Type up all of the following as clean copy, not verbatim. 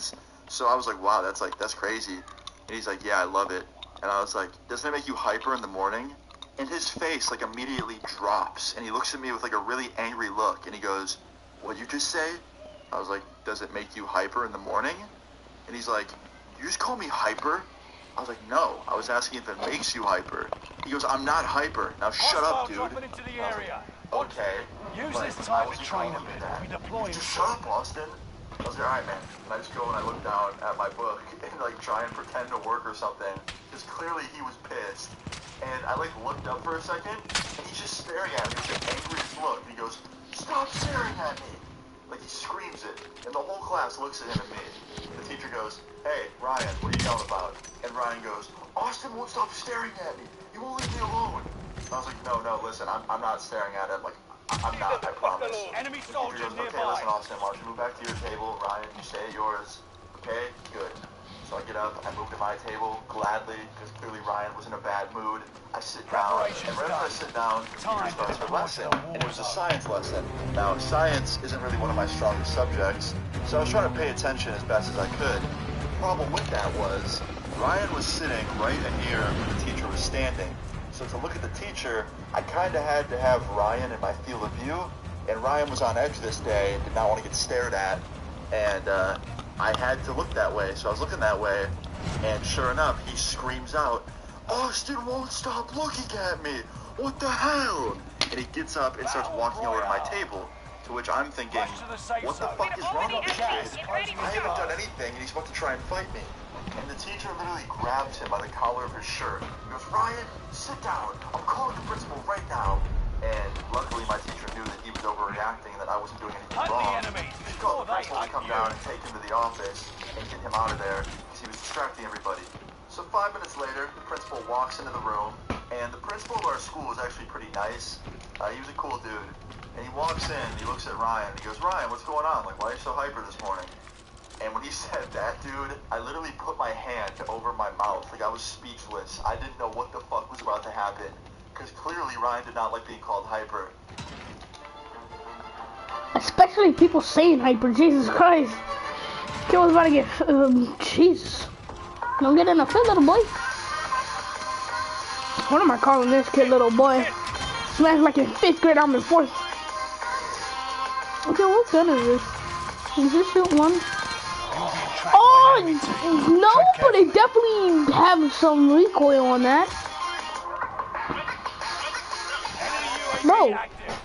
friends. So I was like, wow, that's crazy. And he's like, yeah, I love it. And I was like, doesn't it make you hyper in the morning? And his face like immediately drops, and he looks at me with like a really angry look, and he goes, what'd you just say? I was like, does it make you hyper in the morning? And he's like, you just call me hyper? I was like, no, I was asking if it makes you hyper. He goes, I'm not hyper. Now shut up, dude. Into the area. Okay. Use this time to train a bit. We'll be deploying Just shut up, Austin. I was like, alright, man. And I just go and I look down at my book and like try and pretend to work or something, because clearly he was pissed. And I like looked up for a second, and he's just staring at me with the angriest look. And he goes, stop staring at me. Like he screams it, and the whole class looks at him and me. The teacher goes, hey, Ryan, what are you yelling about? And Ryan goes, Austin won't stop staring at me. He won't leave me alone. And I was like, no, listen, I'm not staring at him. Like, I'm not, I promise. Enemy The soldier teacher goes, okay, nearby. listen, Austin, why don't you move back to your table? Ryan, you stay at yours. Okay, good. So I get up, I move to my table, gladly, because clearly Ryan was in a bad mood. I sit down, and right after I sit down, the teacher starts her lesson, and it was a science lesson. Now, science isn't really one of my strongest subjects, so I was trying to pay attention as best as I could. The problem with that was, Ryan was sitting right in here where the teacher was standing. So to look at the teacher, I kind of had to have Ryan in my field of view, and Ryan was on edge this day and did not want to get stared at, and I had to look that way, so I was looking that way, and sure enough, he screams out, Austin won't stop looking at me! What the hell? And he gets up and starts walking over to my table, to which I'm thinking, what the fuck is wrong with this kid? I haven't done anything, and he's about to try and fight me. And the teacher literally grabs him by the collar of his shirt. He goes, Ryan, sit down. I'm calling the principal right now. And luckily my teacher knew that he was overreacting and that I wasn't doing anything wrong. She called the principal to come down and take him to the office and get him out of there because he was distracting everybody. So 5 minutes later, the principal walks into the room, and the principal of our school was actually pretty nice. He was a cool dude. And he walks in, he looks at Ryan, and he goes, Ryan, what's going on? Like, why are you so hyper this morning? And when he said that, dude, I literally put my hand over my mouth. Like, I was speechless. I didn't know what the fuck was about to happen. Because clearly Ryan did not like being called hyper. Especially people saying hyper, Jesus Christ. Kid was about to get, Jesus. Don't get in a fit, little boy. What am I calling this kid, little boy? Smash like in 5th grade, I'm in 4th. Okay, what gun is this? Is this shit one? Oh, no, but it definitely have some recoil on that. Bro.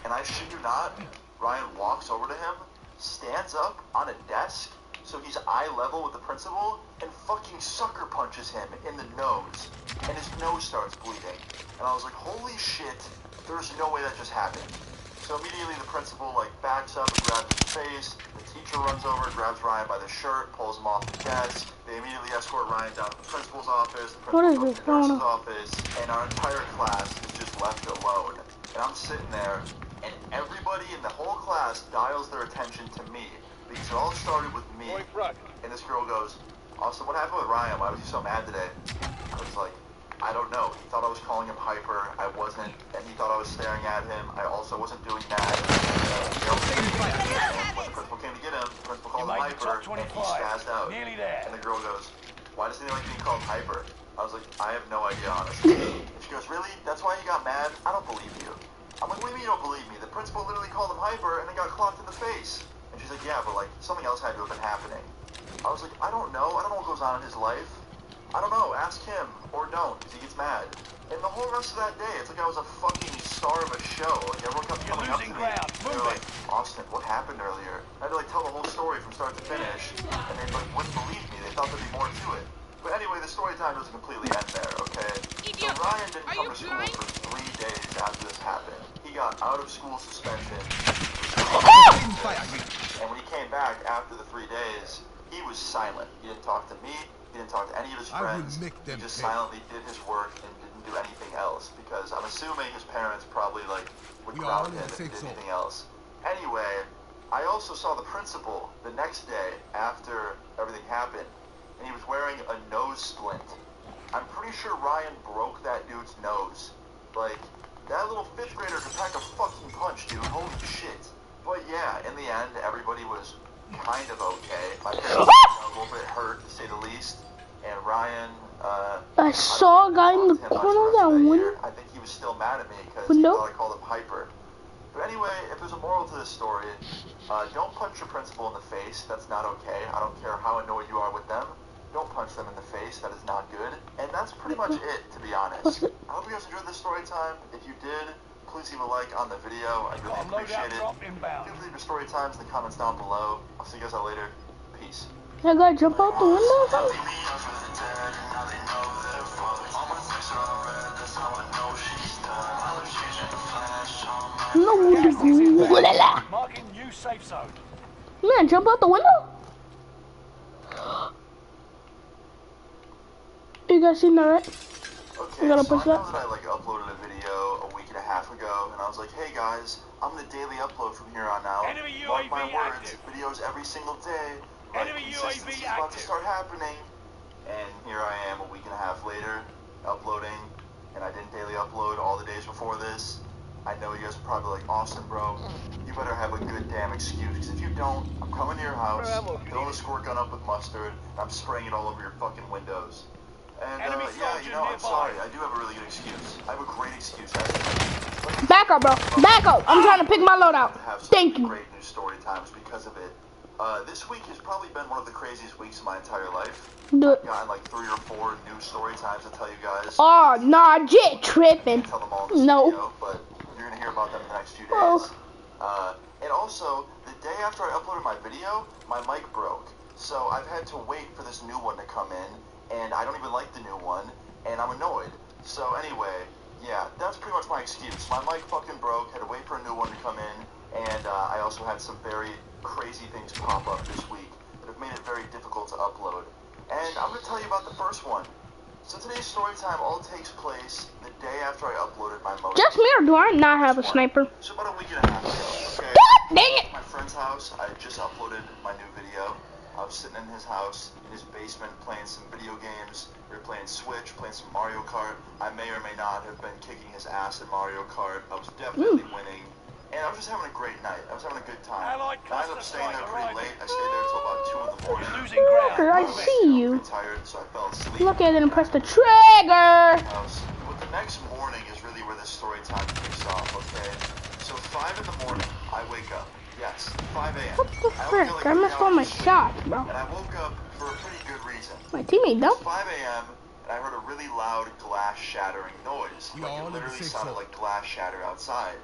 And I shit you not, Ryan walks over to him, stands up on a desk, so he's eye level with the principal, and fucking sucker punches him in the nose. And his nose starts bleeding. And I was like, holy shit, there's no way that just happened. So immediately the principal like backs up and grabs his face. The teacher runs over, grabs Ryan by the shirt, pulls him off the desk. They immediately escort Ryan down to the principal's office. The principal goes to the nurse's office, and our entire class is just left alone. And I'm sitting there, and everybody in the whole class dials their attention to me, because it all started with me. And this girl goes, Austin, what happened with Ryan? Why was he so mad today? I was like, I don't know. He thought I was calling him hyper. I wasn't. And he thought I was staring at him. I also wasn't doing that. When the principal came to get him, the principal called him hyper, and he spazzed out. And the girl goes, why doesn't he like being called hyper? I was like, I have no idea, honestly. And she goes, really? That's why you got mad? I don't believe you. I'm like, what do you mean you don't believe me? The principal literally called him hyper, and then got clocked in the face. And she's like, yeah, but like, something else had to have been happening. I was like, I don't know. I don't know what goes on in his life. I don't know, ask him, or don't, because he gets mad. And the whole rest of that day, it's like I was a fucking star of a show. Like, everyone kept coming up to me. They were like, Austin, what happened earlier? I had to, like, tell the whole story from start to finish, and they, like, wouldn't believe me. They thought there'd be more to it. But anyway, the story time doesn't completely end there, okay? So Ryan didn't come to school for 3 days after this happened. He got out of school suspension. And when he came back after the 3 days, he was silent. He didn't talk to me. He didn't talk to any of his friends. He just silently did his work and didn't do anything else, because I'm assuming his parents probably like would ground him if he did anything else. Anyway, I also saw the principal the next day after everything happened, and he was wearing a nose splint. I'm pretty sure Ryan broke that dude's nose. Like, that little 5th grader could pack a fucking punch, dude. Holy shit. But yeah, in the end, everybody was kind of okay. My parents got a little bit in the corner of that window. I think he was still mad at me because he Window? thought I called him hyper. But anyway, if there's a moral to this story, don't punch your principal in the face. That's not okay. I don't care how annoyed you are with them. Don't punch them in the face. That is not good. And that's pretty much it, to be honest. I hope you guys enjoyed this story time. If you did, please leave a like on the video. I really appreciate it. Do leave your story times in the comments down below. I'll see you guys all later. Peace. I gotta jump out the window? No, Marking new safe zone. man, jump out the window? You guys seen that, right? Okay, You gotta so push I know that. that I uploaded a video a week and a half ago, and I was like, hey guys, I'm gonna daily upload from here on out. Enemy Mark my UAV words, active. videos every single day. Like, Enemy consistency's UAV about to active. start happening. And here I am a week and a half later, uploading, and I didn't daily upload all the days before this. I know you guys are probably like, Austin, bro, you better have a good damn excuse, because if you don't, I'm coming to your house, filling a squirt gun up with mustard, and I'm spraying it all over your fucking windows. And, Enemy yeah, you know, I'm soldier sorry, nearby. I do have a really good excuse. I have a great excuse, actually. Back up, bro. Back up. I'm trying to pick my load out. Have some Thank you. great new story times because of it. This week has probably been one of the craziest weeks of my entire life. Do it. I've gotten like 3 or 4 new story times to tell you guys. Oh, nah, Jit tripping. Tell them all in this No. video, but you're gonna hear about them in the next few days. Oh. And also, the day after I uploaded my video, my mic broke. So I've had to wait for this new one to come in, and I don't even like the new one, and I'm annoyed. So anyway, yeah, that's pretty much my excuse. My mic fucking broke, had to wait for a new one to come in, and I also had some very crazy things pop up this week that have made it very difficult to upload. And I'm gonna tell you about the first one. So today's story time all takes place the day after I uploaded my most. Just me, or do I not have a sniper? So about a week and a half ago, okay? God dang it! At my friend's house, I just uploaded my new video. I was sitting in his house, in his basement, playing some video games. We were playing Switch, playing some Mario Kart. I may or may not have been kicking his ass in Mario Kart. I was definitely winning. And I was just having a great night. I was having a good time. Allied I ended up cluster staying there strike pretty arriving. late. I stayed there until about 2 in the morning. Losing ground. I Move it. see you. Pretty tired, so I fell asleep. Look, I didn't press the trigger. House. But the next morning is really where this story time kicks off, okay? So 5 in the morning, I wake up. Yes, 5 a.m. What the I only frick? get, like, I 3 missed all hours my of sleep, shots, bro. And I woke up for a pretty good reason. My teammate, It though. was 5 a.m. and I heard a really loud glass shattering noise. Like it literally sounded like glass shatter outside.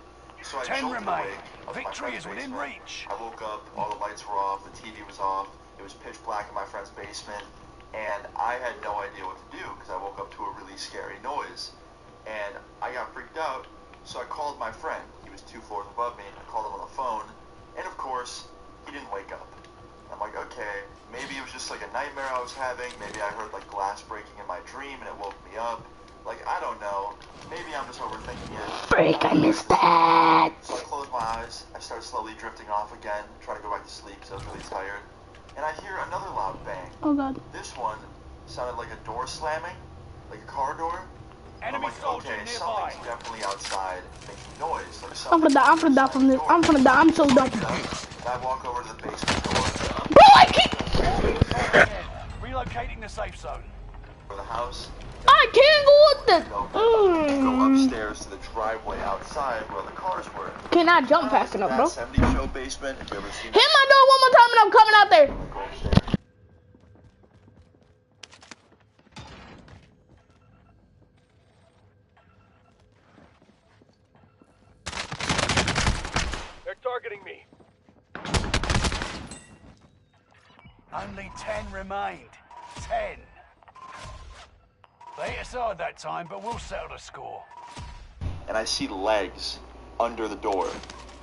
So I 10 jolted remain. awake. I was in my Victory friend's is within basement. reach. I woke up, all the lights were off, the TV was off, it was pitch black in my friend's basement, and I had no idea what to do because I woke up to a really scary noise. And I got freaked out, so I called my friend. He was 2 floors above me. I called him on the phone, and of course, he didn't wake up. I'm like, okay, maybe it was just like a nightmare I was having. Maybe I heard like glass breaking in my dream and it woke me up. Like, I don't know. Maybe I'm just overthinking it. Frick, I missed that. So I closed my eyes. I started slowly drifting off again, trying to go back to sleep because I was really tired. And I hear another loud bang. Oh, God. This one sounded like a door slamming, like a car door. I'm Enemy like, soldier okay, nearby. something's definitely outside making noise. Like I'm gonna die. I'm gonna die from this. I'm gonna die. I'm so done. And I walk over to the basement door. Bro, I can't. Relocating the safe zone. For the house. I can't go with the. Go upstairs to the driveway outside where the cars were. Cannot jump fast enough, bro. That 70 show basement. If you ever seen Hit my door one more time and I'm coming out there. go upstairs. They're targeting me. Only 10 remained. 10. They hit us hard that time, but we'll settle the score. And I see legs under the door.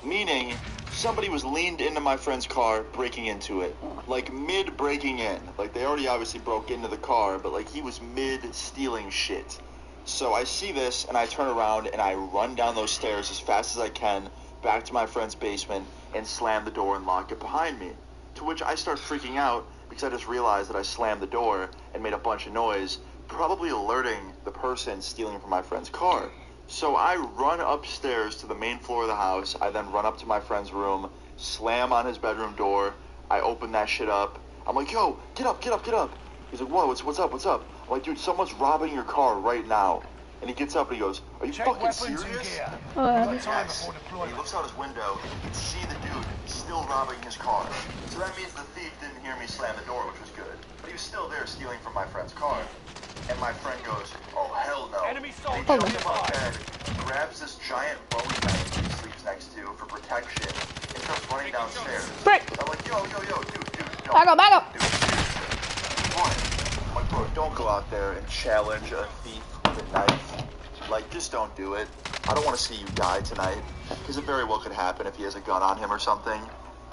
Meaning, somebody was leaned into my friend's car, breaking into it. Like, mid-breaking in. Like, they already obviously broke into the car, but, like, he was mid-stealing shit. So I see this, and I turn around, and I run down those stairs as fast as I can, back to my friend's basement, and slam the door and lock it behind me. To which I start freaking out, because I just realized that I slammed the door and made a bunch of noise, probably alerting the person stealing from my friend's car. So I run upstairs to the main floor of the house. I then run up to my friend's room, slam on his bedroom door. I open that shit up. I'm like, yo, get up, get up, get up. He's like, whoa, what's up, what's up? I'm like, dude, someone's robbing your car right now. And he gets up and he goes, "Are you Check fucking weapons and serious?" gear. Like, Time yes. before And he deployment. looks out his window, and he can see the dude still robbing his car. So that means the thief didn't hear me slam the door, which was good. But he was still there stealing from my friend's car. And my friend goes, "Oh, hell no." Enemy And he soldier jumps up on inside. bed, grabs this giant Bowie knife he sleeps next to for protection, and starts running downstairs. Frick. I'm like, yo, dude, no. Back up. Dude, what? I'm like, bro, don't go out there and challenge a thief with a knife. Like, just don't do it. I don't want to see you die tonight, because it very well could happen if he has a gun on him or something.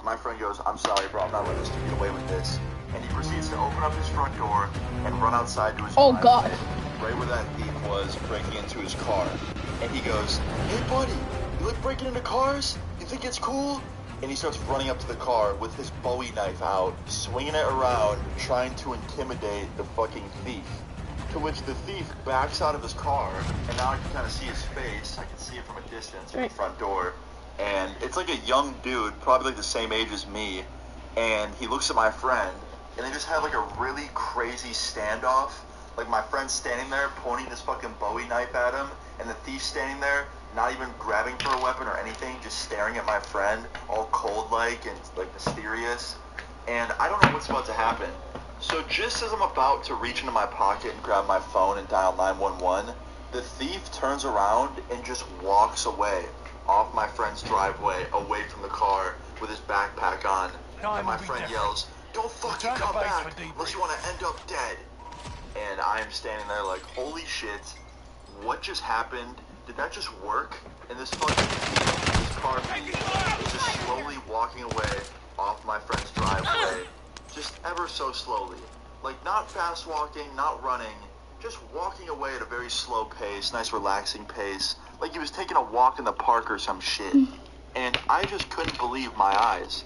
My friend goes, "I'm sorry, bro, I'm not letting this dude get away with this." And he proceeds to open up his front door and run outside to his Oh, driveway, God. right where that thief was breaking into his car. And he goes, "Hey, buddy, you like breaking into cars? You think it's cool?" And he starts running up to the car with his Bowie knife out, swinging it around, trying to intimidate the fucking thief. To which the thief backs out of his car, and now I can kind of see his face. I can see it from a distance from the front door. And it's like a young dude, probably like the same age as me. And he looks at my friend, and they just have like a really crazy standoff. Like my friend's standing there pointing this fucking Bowie knife at him, and the thief standing there, not even grabbing for a weapon or anything, just staring at my friend, all cold-like and like mysterious. And I don't know what's about to happen. So just as I'm about to reach into my pocket and grab my phone and dial 911, the thief turns around and just walks away off my friend's driveway, away from the car, with his backpack on. And my friend yells, "Don't fucking come back unless you want to end up dead." And I am standing there like, holy shit, what just happened? Did that just work? And this fucking thief, this car thief, is just slowly walking away off my friend's driveway. Just ever so slowly. Like, not fast walking, not running, just walking away at a very slow pace, nice relaxing pace. Like he was taking a walk in the park or some shit. And I just couldn't believe my eyes.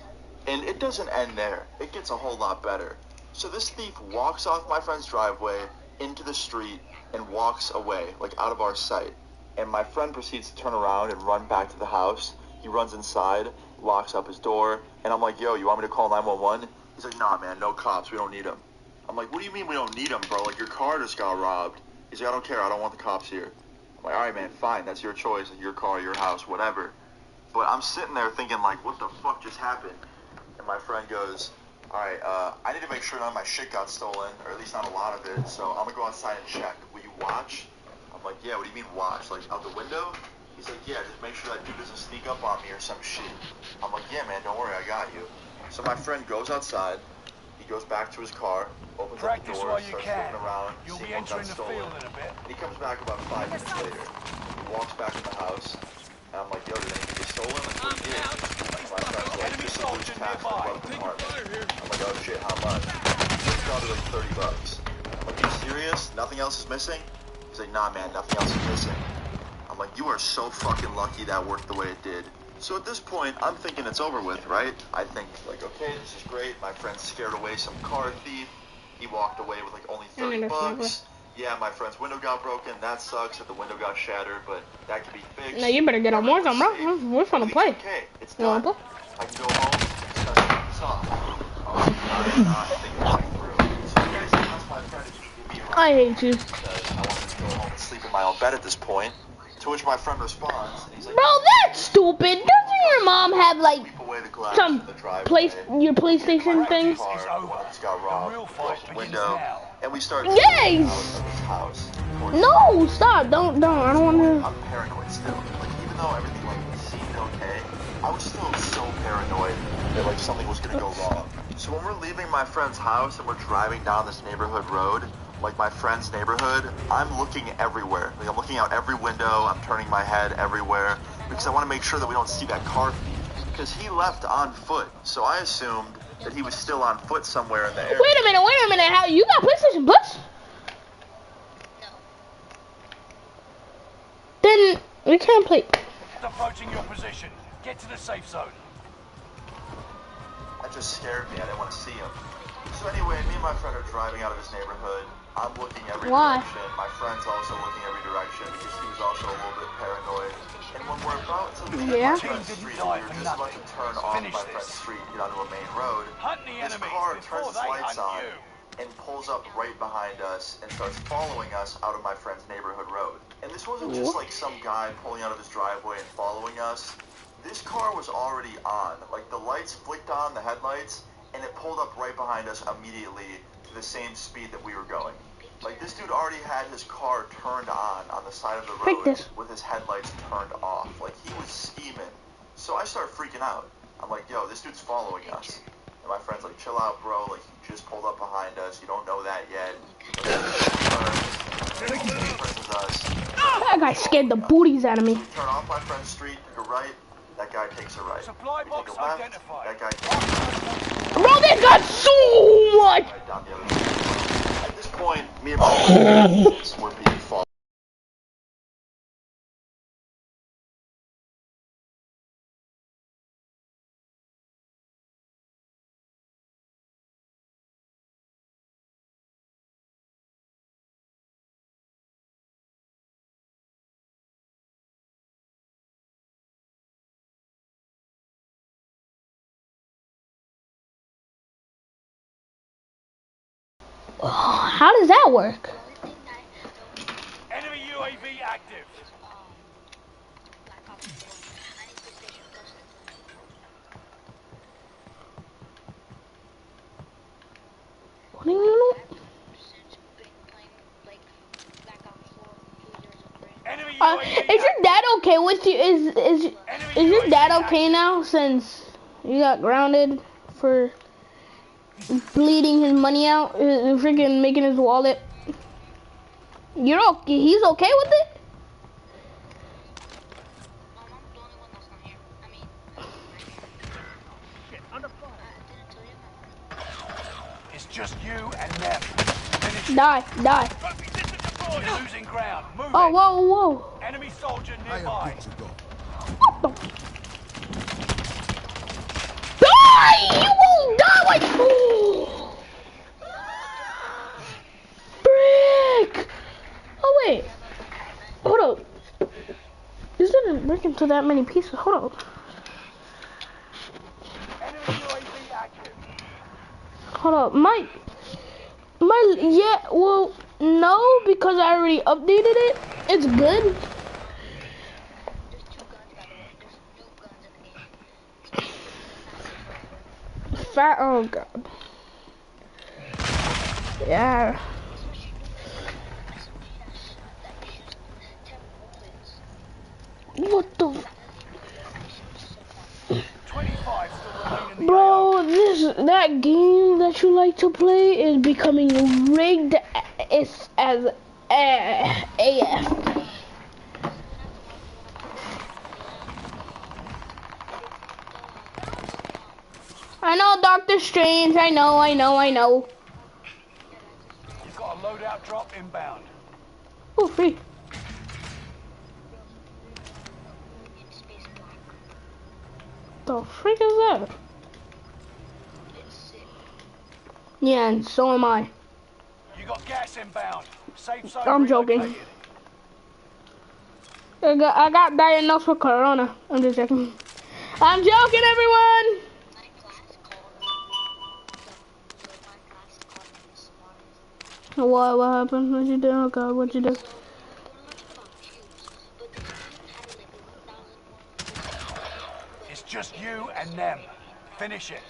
And it doesn't end there. It gets a whole lot better. So this thief walks off my friend's driveway into the street and walks away, like out of our sight. And my friend proceeds to turn around and run back to the house. He runs inside, locks up his door, and I'm like, "Yo, you want me to call 911? He's like, "Nah, man, no cops. We don't need them." I'm like, "What do you mean we don't need them, bro? Like, your car just got robbed." He's like, "I don't care. I don't want the cops here." I'm like, "All right, man, fine. That's your choice. Your car, your house, whatever." But I'm sitting there thinking, like, what the fuck just happened? And my friend goes, "All right, I need to make sure none of my shit got stolen, or at least not a lot of it, so I'm going to go outside and check. Will you watch?" I'm like, "Yeah, what do you mean watch? Like, out the window?" He's like, "Yeah, just make sure that dude doesn't sneak up on me or some shit." I'm like, "Yeah, man, don't worry, I got you." So my friend goes outside. He goes back to his car, opens up the door, starts looking around, You'll be seeing what got entering the stolen. field in a bit. And he comes back about 5 minutes later. He walks back in the house, and I'm like, "Yo, did anything get stolen?" Like, what he did. And my friend's like, "Just a loose tax from above the apartment." I'm like, "Oh shit, how much?" It's probably like $30. I'm like, "Are you serious? Nothing else is missing?" He's like, "Nah, man, nothing else is missing." I'm like, "You are so fucking lucky that worked the way it did." So at this point, I'm thinking it's over with, right? I think, like, okay, this is great. My friend scared away some car thief. He walked away with, like, only $30. Yeah, my friend's window got broken. That sucks that the window got shattered, but that can be fixed. Now you better get on Warzone, bro. We're trying to play. Okay, it's You wanna done. play? I can go home, start taking this off. I'm not thinking back through. So you guys asked my friend if he could give me a ride. I hate you. Because I wanted to go home and sleep in my own bed at this point. To which my friend responds, and he's like, Bro, that's stupid. Doesn't your mom have like "Sweep away the glass some from the driveway. your PlayStation thing? Car, the one that's got robbed, broke the window, and we started Yes! out of his house. No, stop. Don't. I don't want to. I'm paranoid still. Like, even though everything like seemed okay, I was still so paranoid that like something was gonna go wrong. So when we're leaving my friend's house and we're driving down this neighborhood road, like my friend's neighborhood, I'm looking everywhere. Like I'm looking out every window, I'm turning my head everywhere, because I want to make sure that we don't see that car thief. Because he left on foot, so I assumed that he was still on foot somewhere in the area. Wait a minute. How you got PlayStation Plus? No. Then we can't play. Approaching your position. Get to the safe zone. That just scared me. I didn't want to see him. So anyway, me and my friend are driving out of his neighborhood. I'm looking every direction. My friend's also looking every direction because he was also a little bit paranoid. And when we're about to leave my friend's street, we were just about to turn off my friend's street and get onto a main road, Hunt the this enemies car before turns its they lights hunt on, you. and pulls up right behind us and starts following us out of my friend's neighborhood road. And this wasn't just like some guy pulling out of his driveway and following us. This car was already on. Like the lights flicked on, the headlights, and it pulled up right behind us immediately to the same speed that we were going. Like this dude already had his car turned on the side of the road with his headlights turned off. Like he was scheming. So I start freaking out. I'm like, yo, this dude's following us. And my friend's like, chill out, bro. Like he just pulled up behind us. You don't know that yet. That guy scared the booties out of me. We turn off my friend's street, take a right. That guy takes a right. Supply box identified. That guy takes a Bro, this got so much. right down the other side. At this point, me and my friends were being followed. How does that work? Enemy UAV active. What do you know? Enemy UAV Is your dad okay with you? Is your dad okay now since you got grounded for bleeding his money out, freaking making his wallet? You're okay? He's okay with it? It's just you and them. Finish. Die. You're losing ground. Move Oh, it. whoa. Enemy soldier nearby. What the? Die! You won't die like. Brick! Oh wait. Hold up. This didn't break into that many pieces. Hold up. Enemy UAV active. Hold up. My. Yeah. Well, no, because I already updated it. It's good. Oh god. Yeah. What the? 25 still remain in the Bro, that game that you like to play is becoming rigged as AF. I know, Doctor Strange. I know. You've got a loadout drop inbound. Oh, free. The freak is that? Yeah, and so am I. You got gas inbound. Safe zone. I'm joking. relocated. I got diagnosed with corona. I'm just joking. I'm joking, everyone. What happened? What'd you do? Oh god, what'd you do? It's just you and them. Finish it.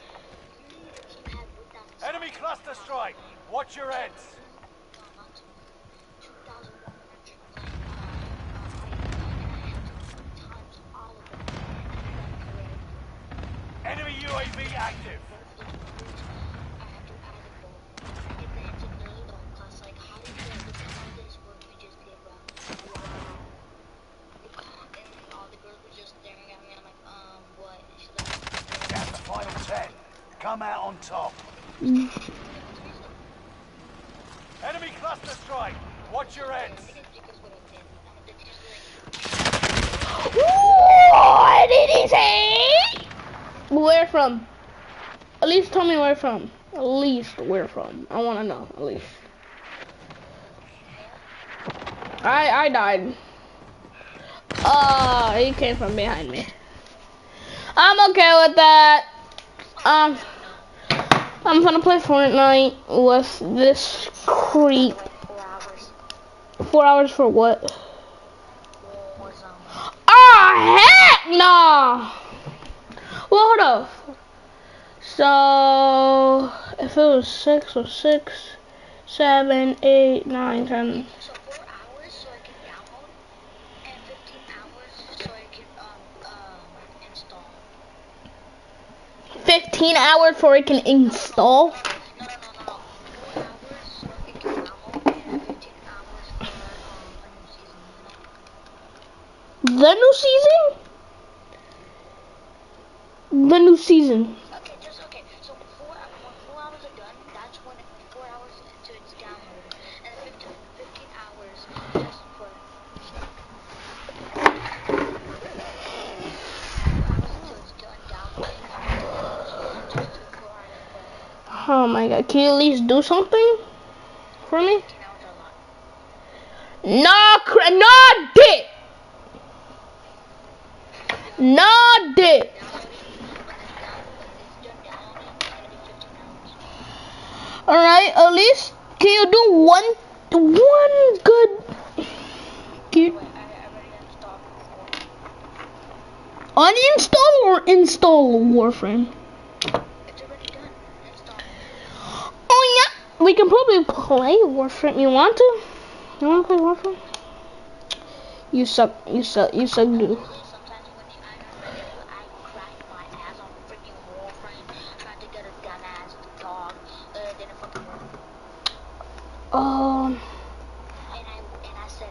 Enemy cluster strike. Watch your heads. Enemy UAV active. Down to final 10. Come out on top. Enemy cluster strike. Watch your heads. What did he say? Where from? At least tell me where from. At least where from. I want to know. At least. I died. He came from behind me. I'm okay with that. I'm gonna play Fortnite with this creep. 4 hours for what? Ah, heck no! Well, hold up. So, if it was 6 or 6, 7, 8, 9, 10. So 4 hours so I can download, and 15 hours so I can install. 15 hours before it can install? No. 4 hours so it can download, and 15 hours for a new season. The new season? The new season. Okay, so when 4 hours are done, that's when 4 hours until it's downloaded, and 15 hours just for 4 hours until it's done downloading, and 15 hours just to 4 hours play. Oh my god, can you at least do something for me? 15 hours are a lot. No dick! No dick! Alright, at least can you do one good uninstall or install Warframe? It's already done. Install. Oh yeah, we can probably play Warframe. You want to? You want to play Warframe? You suck, dude. Sometimes when I'm ready, I crack my ass on freaking Warframe, trying to get a dumbass dog, then it fucking worked. And I said,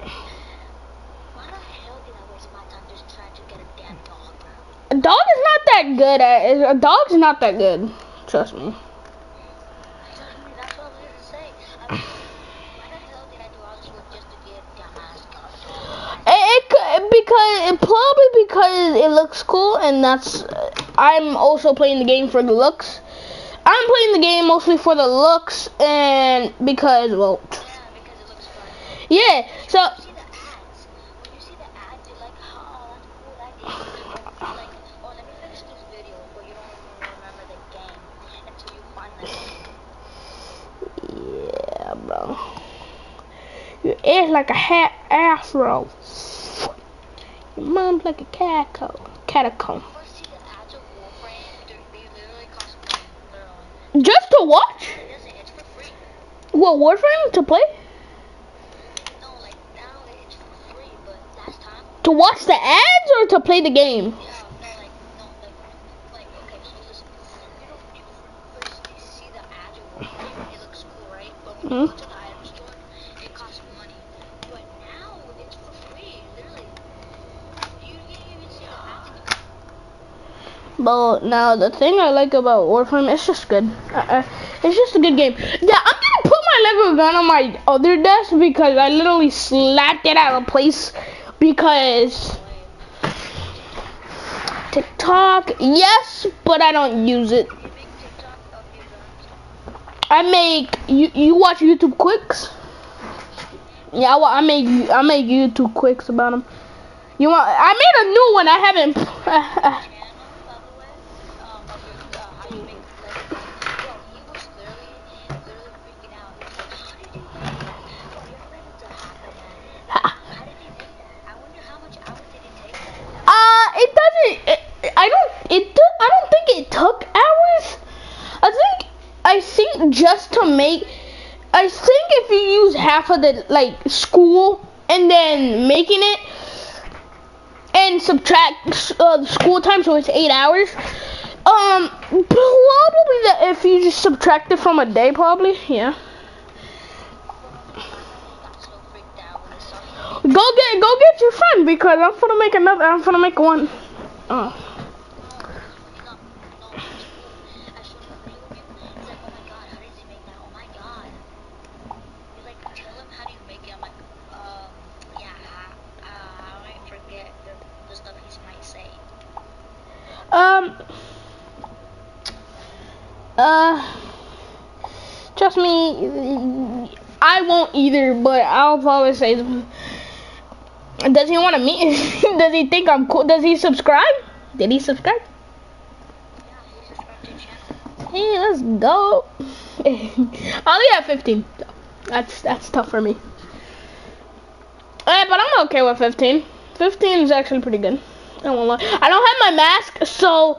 why the hell did I waste my time just trying to get a damn dog, bro? A dog is not that good at it. A dog's not that good. Trust me. That's what I was going to say. I mean, why the hell did I do all this work just to get a dumbass dog? Because it looks cool, and that's. I'm also playing the game for the looks. I'm playing the game mostly for the looks, and because, well. Yeah, because it looks fun. Yeah. So. When you see the ads, you're like, oh, that's cool, that game. Or like, oh, let me finish this video, but you don't even remember the game until you find the game. Yeah, bro. Your ears like a hat afro. Your mom's like a catacomb. First see the ads of Warframe, they literally cost money, literally. Just to watch? It isn't, it's for free. What, Warframe to play? No, like, now it's for free, but last time, To watch the ads or to play the game? okay, so listen, you first see the ads of Warframe, it looks cool, right? But when you go to the item store, it costs money. But now, it's for free, literally. You can't even see the ads anymore. But now the thing I like about Warframe, it's just good. It's just a good game. Yeah, I'm gonna put my Lego gun on my other desk because I literally slapped it out of place because TikTok, yes, but I don't use it. You make TikTok of your guns. I make you watch YouTube quicks. Yeah, I make YouTube quicks about them. You want? I made a new one. I haven't. Channel, by the way, of your, how you make Lego guns. Yo, he was literally freaking out. He was like, how did you make that? Yo, you ever ran into a hacker, man? How did he make that? I wonder how much hours did it take that? It doesn't. I don't think it took hours. I think just to make. I think if you use half of the school and then making it and subtract the school time, so it's 8 hours. Probably that if you just subtract it from a day, probably, yeah. He got so freaked out when he saw me. Go get your friend because I'm gonna make another. I'm gonna make one. Oh. Trust me, I won't either, but I'll always say, does he want to meet? Does he think I'm cool? Does he subscribe? Did he subscribe? Yeah, he subscribed to your channel. Hey, let's go. I only have 15. That's tough for me. But I'm okay with 15. 15 is actually pretty good. I won't lie. I don't have my mask, so